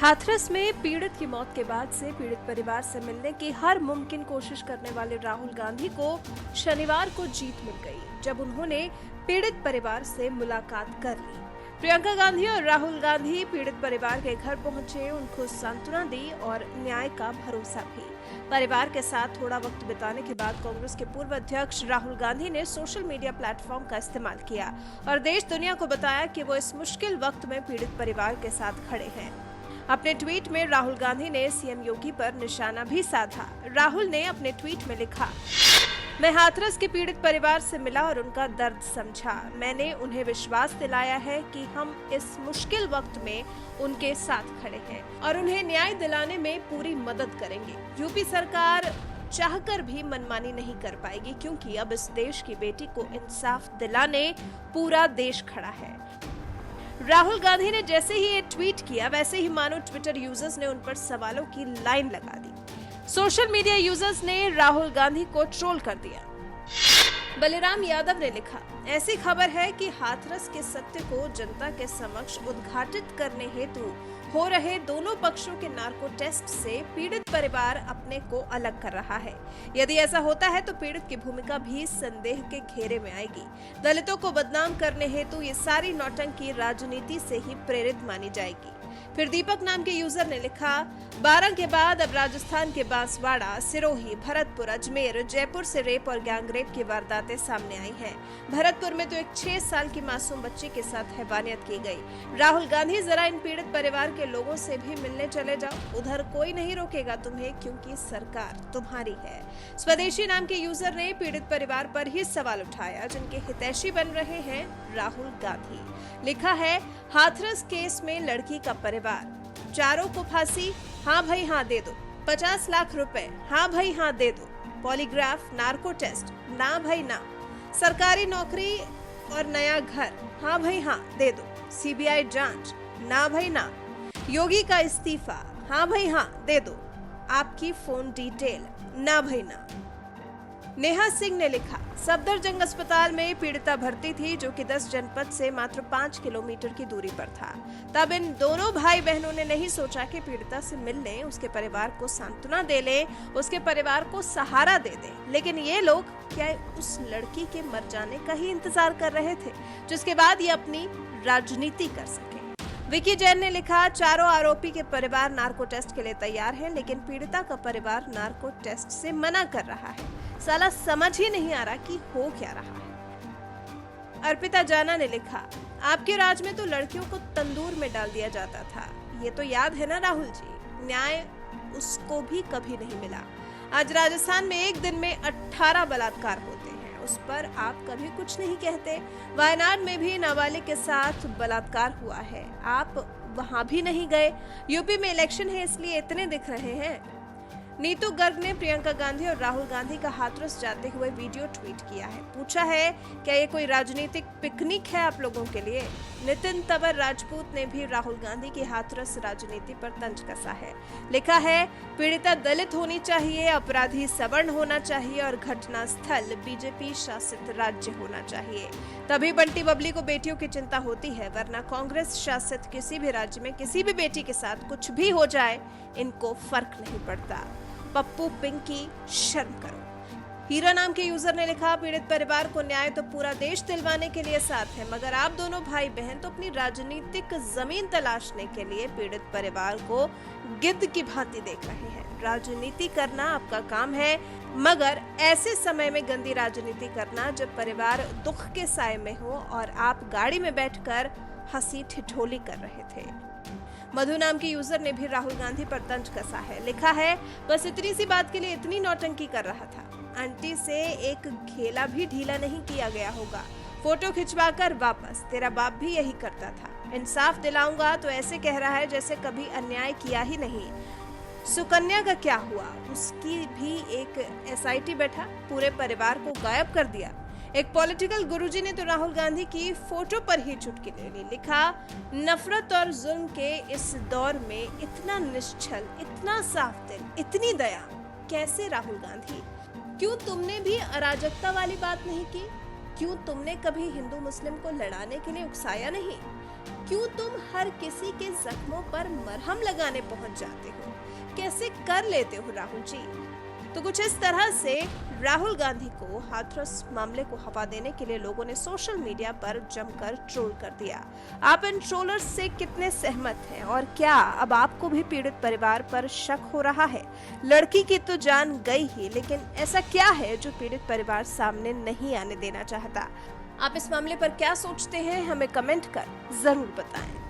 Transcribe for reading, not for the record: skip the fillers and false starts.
हाथरस में पीड़ित की मौत के बाद से पीड़ित परिवार से मिलने की हर मुमकिन कोशिश करने वाले राहुल गांधी को शनिवार को जीत मिल गई, जब उन्होंने पीड़ित परिवार से मुलाकात कर ली। प्रियंका गांधी और राहुल गांधी पीड़ित परिवार के घर पहुंचे, उनको सांत्वना दी और न्याय का भरोसा भी। परिवार के साथ थोड़ा वक्त बिताने के बाद कांग्रेस के पूर्व अध्यक्ष राहुल गांधी ने सोशल मीडिया प्लेटफॉर्म का इस्तेमाल किया और देश दुनिया को बताया कि वो इस मुश्किल वक्त में पीड़ित परिवार के साथ खड़े हैं। अपने ट्वीट में राहुल गांधी ने सीएम योगी पर निशाना भी साधा। राहुल ने अपने ट्वीट में लिखा, मैं हाथरस के पीड़ित परिवार से मिला और उनका दर्द समझा। मैंने उन्हें विश्वास दिलाया है कि हम इस मुश्किल वक्त में उनके साथ खड़े हैं और उन्हें न्याय दिलाने में पूरी मदद करेंगे। यूपी सरकार चाहकर भी मनमानी नहीं कर पाएगी, क्योंकि अब इस देश की बेटी को इंसाफ दिलाने पूरा देश खड़ा है। राहुल गांधी ने जैसे ही ये ट्वीट किया, वैसे ही मानो ट्विटर यूजर्स ने उन पर सवालों की लाइन लगा दी। सोशल मीडिया यूजर्स ने राहुल गांधी को ट्रोल कर दिया। बलिराम यादव ने लिखा, ऐसी खबर है कि हाथरस के सत्य को जनता के समक्ष उद्घाटित करने हेतु हो रहे दोनों पक्षों के नार्को टेस्ट से पीड़ित परिवार अपने को अलग कर रहा है। यदि ऐसा होता है तो पीड़ित की भूमिका भी संदेह के घेरे में आएगी। दलितों को बदनाम करने हेतु ये सारी नौटंकी राजनीति से ही प्रेरित मानी जाएगी। फिर दीपक नाम के यूजर ने लिखा, 12 के बाद अब राजस्थान के बांसवाड़ा, सिरोही, भरतपुर, अजमेर, जयपुर से रेप और गैंगरेप की वारदातें सामने आई हैं। भरतपुर में तो एक 6 साल की मासूम बच्ची के साथ हैवानियत की गई। राहुल गांधी, जरा इन पीड़ित परिवार के लोगों से भी मिलने चले जाओ, उधर कोई नहीं रोकेगा तुम्हें, क्योंकि सरकार तुम्हारी है। स्वदेशी नाम के यूजर ने पीड़ित परिवार पर ही सवाल उठाया, जिनके हितैषी बन रहे हैं राहुल गांधी। लिखा है, हाथरस केस में लड़की का परिवार, चारों को फांसी, हाँ भाई हाँ दे दो। 50 लाख रुपए, हाँ भाई हाँ दे दो। पॉलीग्राफ, नार्को टेस्ट, ना भाई ना। सरकारी नौकरी और नया घर, हाँ भाई हाँ दे दो। सीबीआई जांच, ना भाई ना। योगी का इस्तीफा, हाँ भाई हाँ दे दो। आपकी फोन डिटेल, ना भाई ना। नेहा सिंह ने लिखा, सफदरजंग अस्पताल में पीड़िता भर्ती थी, जो कि 10 जनपद से मात्र 5 किलोमीटर की दूरी पर था। तब इन दोनों भाई बहनों ने नहीं सोचा कि पीड़िता से मिल लें, उसके परिवार को सांत्वना दे लें, उसके परिवार को सहारा दे दें। लेकिन ये लोग क्या उस लड़की के मर जाने का ही इंतजार कर रहे थे, जिसके बाद ये अपनी राजनीति कर सके। विकी जैन ने लिखा, चारों आरोपी के परिवार नार्को टेस्ट के लिए तैयार हैं, लेकिन पीड़िता का परिवार नार्को टेस्ट से मना कर रहा है। साला समझ ही नहीं आ रहा कि हो क्या रहा है। अर्पिता जाना ने लिखा, आपके राज में तो लड़कियों को तंदूर में डाल दिया जाता था, ये तो याद है ना राहुल जी। न्याय उसको भी कभी नहीं मिला। आज राजस्थान में एक दिन में 18 बलात्कार होते हैं, उस पर आप कभी कुछ नहीं कहते। वायनाड में भी नाबालिग के साथ बलात्कार हुआ है, आप वहां भी नहीं गए। यूपी में इलेक्शन है, इसलिए इतने दिख रहे हैं। नीतू गर्ग ने प्रियंका गांधी और राहुल गांधी का हाथरस जाते हुए वीडियो ट्वीट किया है। पूछा है, क्या ये कोई राजनीतिक पिकनिक है आप लोगों के लिए? नितिन तंवर राजपूत ने भी राहुल गांधी की हाथरस राजनीति पर तंज कसा है। लिखा है, पीड़िता दलित होनी चाहिए, अपराधी सवर्ण होना चाहिए और घटना स्थल बीजेपी शासित राज्य होना चाहिए। तभी बंटी बबली को बेटियों की चिंता होती है, वरना कांग्रेस शासित किसी भी राज्य में किसी भी बेटी के साथ कुछ भी हो जाए, इनको फर्क नहीं पड़ता। पप्पू पिंकी, शर्म करो। हीरा नाम के यूजर ने लिखा, पीड़ित परिवार को न्याय तो पूरा देश दिलवाने के लिए साथ है, मगर आप दोनों भाई बहन तो अपनी राजनीतिक जमीन तलाशने के लिए पीड़ित परिवार को गिद्ध की भांति देख रहे हैं। राजनीति करना आपका काम है, मगर ऐसे समय में गंदी राजनीति करना जब परिवार दुख के साए में हो और आप गाड़ी में बैठकर हंसी ठिठोली कर रहे थे। मधु नाम के यूजर ने भी राहुल गांधी पर तंज कसा है। लिखा है, बस इतनी सी बात के लिए इतनी नौटंकी कर रहा था, आंटी से एक खेला भी ढीला नहीं किया गया होगा। फोटो खिंचवाकर वापस, तेरा बाप भी यही करता था। इंसाफ दिलाऊंगा तो ऐसे कह रहा है जैसे कभी अन्याय किया ही नहीं। सुकन्या का क्या हुआ? उसकी भी एक SIT बैठा, पूरे परिवार को गायब कर दिया। एक पॉलिटिकल गुरुजी ने तो राहुल गांधी की फोटो पर ही चुटकी ले ली। लिखा, नफरत और जुल्म के इस दौर में इतना निश्चल, इतना साफ दिल, इतनी दया, कैसे राहुल गांधी? क्यों तुमने भी अराजकता वाली बात नहीं की? क्यों तुमने कभी हिंदू मुस्लिम को लड़ाने के लिए उकसाया नहीं? क्यों तुम हर किसी के जख्मों पर मरहम लगाने पहुंच जाते हो? कैसे कर लेते हो राहुल जी? तो कुछ इस तरह से राहुल गांधी को हाथरस मामले को हवा देने के लिए लोगों ने सोशल मीडिया पर जमकर ट्रोल कर दिया। आप इन ट्रोलर्स से कितने सहमत हैं और क्या अब आपको भी पीड़ित परिवार पर शक हो रहा है? लड़की की तो जान गई ही, लेकिन ऐसा क्या है जो पीड़ित परिवार सामने नहीं आने देना चाहता? आप इस मामले पर क्या सोचते हैं? हमें कमेंट कर जरूर बताएं।